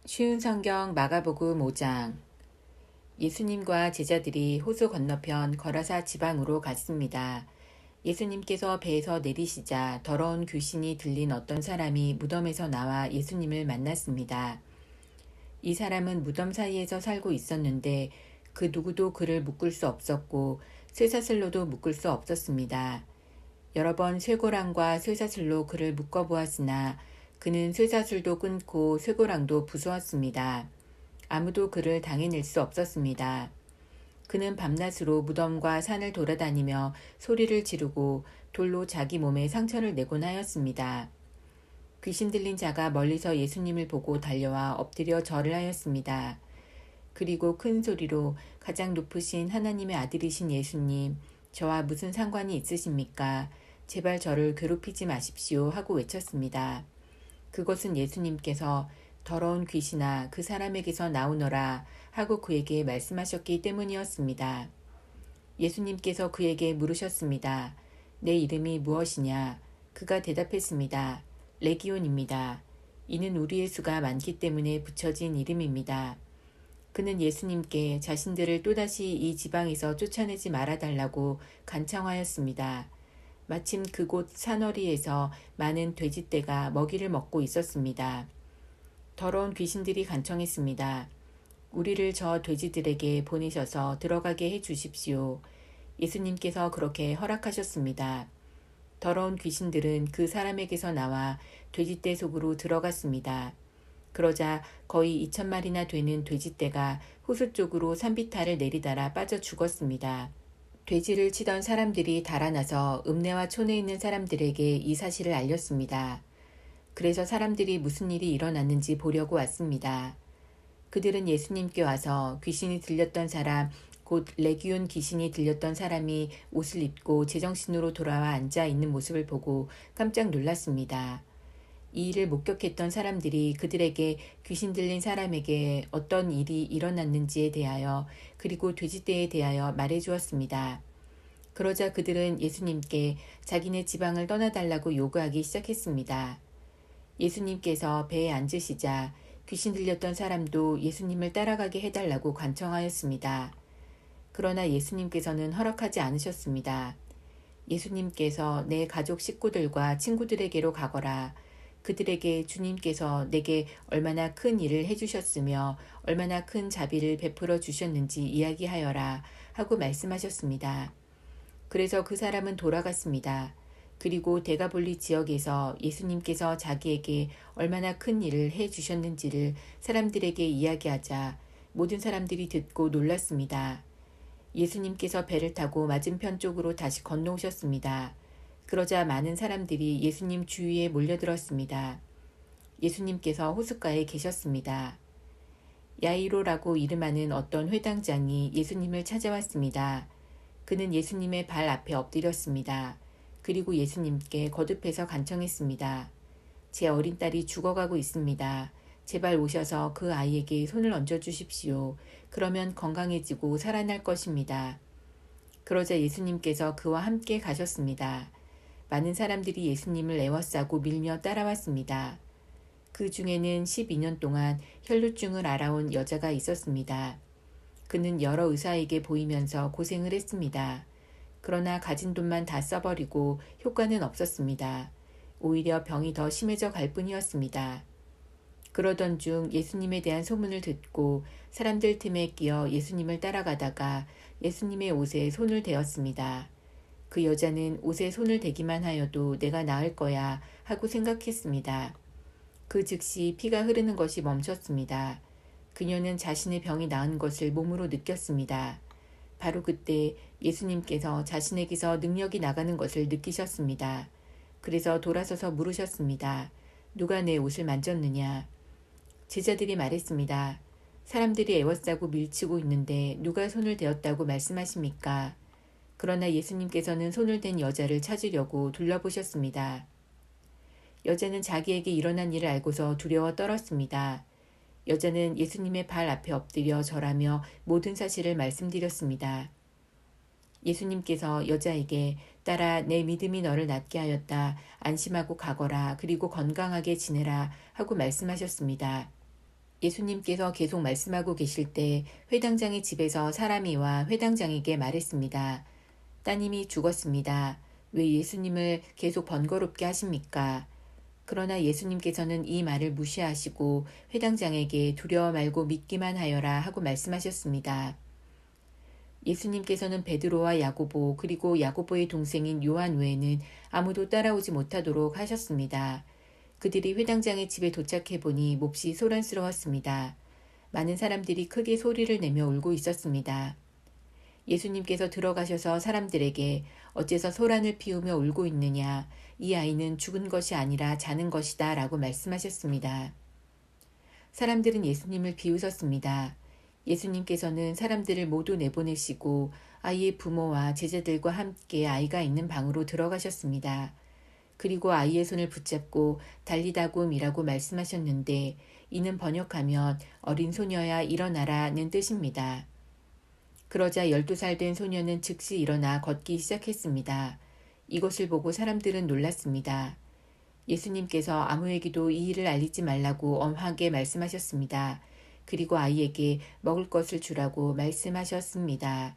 쉬운 성경 마가복음 5장. 예수님과 제자들이 호수 건너편 거라사 지방으로 갔습니다. 예수님께서 배에서 내리시자 더러운 귀신이 들린 어떤 사람이 무덤에서 나와 예수님을 만났습니다. 이 사람은 무덤 사이에서 살고 있었는데 그 누구도 그를 묶을 수 없었고 쇠사슬로도 묶을 수 없었습니다. 여러 번 쇠고랑과 쇠사슬로 그를 묶어보았으나 그는 쇠사슬도 끊고 쇠고랑도 부수었습니다. 아무도 그를 당해낼 수 없었습니다. 그는 밤낮으로 무덤과 산을 돌아다니며 소리를 지르고 돌로 자기 몸에 상처를 내곤 하였습니다. 귀신 들린 자가 멀리서 예수님을 보고 달려와 엎드려 절을 하였습니다. 그리고 큰 소리로 가장 높으신 하나님의 아들이신 예수님, 저와 무슨 상관이 있으십니까? 제발 저를 괴롭히지 마십시오 하고 외쳤습니다. 그것은 예수님께서 더러운 귀신아 그 사람에게서 나오너라 하고 그에게 말씀하셨기 때문이었습니다. 예수님께서 그에게 물으셨습니다. 내 이름이 무엇이냐? 그가 대답했습니다. 레기온입니다. 이는 우리의 수가 많기 때문에 붙여진 이름입니다. 그는 예수님께 자신들을 또다시 이 지방에서 쫓아내지 말아달라고 간청하였습니다. 마침 그곳 산허리에서 많은 돼지떼가 먹이를 먹고 있었습니다. 더러운 귀신들이 간청했습니다. 우리를 저 돼지들에게 보내셔서 들어가게 해 주십시오. 예수님께서 그렇게 허락하셨습니다. 더러운 귀신들은 그 사람에게서 나와 돼지떼 속으로 들어갔습니다. 그러자 거의 2,000마리나 되는 돼지떼가 호수 쪽으로 산비탈을 내리달아 빠져 죽었습니다. 돼지를 치던 사람들이 달아나서 읍내와 촌에 있는 사람들에게 이 사실을 알렸습니다. 그래서 사람들이 무슨 일이 일어났는지 보려고 왔습니다. 그들은 예수님께 와서 귀신이 들렸던 사람, 곧 레기온 귀신이 들렸던 사람이 옷을 입고 제정신으로 돌아와 앉아 있는 모습을 보고 깜짝 놀랐습니다. 이 일을 목격했던 사람들이 그들에게 귀신 들린 사람에게 어떤 일이 일어났는지에 대하여 그리고 돼지떼에 대하여 말해 주었습니다. 그러자 그들은 예수님께 자기네 지방을 떠나달라고 요구하기 시작했습니다. 예수님께서 배에 앉으시자 귀신 들렸던 사람도 예수님을 따라가게 해달라고 간청하였습니다. 그러나 예수님께서는 허락하지 않으셨습니다. 예수님께서 내 가족 식구들과 친구들에게로 가거라. 그들에게 주님께서 내게 얼마나 큰 일을 해주셨으며 얼마나 큰 자비를 베풀어 주셨는지 이야기하여라 하고 말씀하셨습니다. 그래서 그 사람은 돌아갔습니다. 그리고 데가볼리 지역에서 예수님께서 자기에게 얼마나 큰 일을 해주셨는지를 사람들에게 이야기하자 모든 사람들이 듣고 놀랐습니다. 예수님께서 배를 타고 맞은편 쪽으로 다시 건너오셨습니다. 그러자 많은 사람들이 예수님 주위에 몰려들었습니다. 예수님께서 호숫가에 계셨습니다. 야이로라고 이름하는 어떤 회당장이 예수님을 찾아왔습니다. 그는 예수님의 발 앞에 엎드렸습니다. 그리고 예수님께 거듭해서 간청했습니다. 제 어린 딸이 죽어가고 있습니다. 제발 오셔서 그 아이에게 손을 얹어주십시오. 그러면 건강해지고 살아날 것입니다. 그러자 예수님께서 그와 함께 가셨습니다. 많은 사람들이 예수님을 애워싸고 밀며 따라왔습니다. 그 중에는 12년 동안 혈루증을 앓아온 여자가 있었습니다. 그는 여러 의사에게 보이면서 고생을 했습니다. 그러나 가진 돈만 다 써버리고 효과는 없었습니다. 오히려 병이 더 심해져 갈 뿐이었습니다. 그러던 중 예수님에 대한 소문을 듣고 사람들 틈에 끼어 예수님을 따라가다가 예수님의 옷에 손을 대었습니다. 그 여자는 옷에 손을 대기만 하여도 내가 나을 거야 하고 생각했습니다. 그 즉시 피가 흐르는 것이 멈췄습니다. 그녀는 자신의 병이 나은 것을 몸으로 느꼈습니다. 바로 그때 예수님께서 자신에게서 능력이 나가는 것을 느끼셨습니다. 그래서 돌아서서 물으셨습니다. 누가 내 옷을 만졌느냐? 제자들이 말했습니다. 사람들이 애워싸고 밀치고 있는데 누가 손을 대었다고 말씀하십니까? 그러나 예수님께서는 손을 댄 여자를 찾으려고 둘러보셨습니다. 여자는 자기에게 일어난 일을 알고서 두려워 떨었습니다. 여자는 예수님의 발 앞에 엎드려 절하며 모든 사실을 말씀드렸습니다. 예수님께서 여자에게 딸아 내 믿음이 너를 낫게 하였다. 안심하고 가거라. 그리고 건강하게 지내라 하고 말씀하셨습니다. 예수님께서 계속 말씀하고 계실 때 회당장의 집에서 사람이 와 회당장에게 말했습니다. 따님이 죽었습니다. 왜 예수님을 계속 번거롭게 하십니까? 그러나 예수님께서는 이 말을 무시하시고 회당장에게 두려워 말고 믿기만 하여라 하고 말씀하셨습니다. 예수님께서는 베드로와 야고보 그리고 야고보의 동생인 요한 외에는 아무도 따라오지 못하도록 하셨습니다. 그들이 회당장의 집에 도착해 보니 몹시 소란스러웠습니다. 많은 사람들이 크게 소리를 내며 울고 있었습니다. 예수님께서 들어가셔서 사람들에게 어째서 소란을 피우며 울고 있느냐, 이 아이는 죽은 것이 아니라 자는 것이다 라고 말씀하셨습니다. 사람들은 예수님을 비웃었습니다. 예수님께서는 사람들을 모두 내보내시고 아이의 부모와 제자들과 함께 아이가 있는 방으로 들어가셨습니다. 그리고 아이의 손을 붙잡고 달리다굼이라고 말씀하셨는데 이는 번역하면 어린 소녀야 일어나라는 뜻입니다. 그러자 12살 된 소녀는 즉시 일어나 걷기 시작했습니다. 이것을 보고 사람들은 놀랐습니다. 예수님께서 아무에게도 이 일을 알리지 말라고 엄하게 말씀하셨습니다. 그리고 아이에게 먹을 것을 주라고 말씀하셨습니다.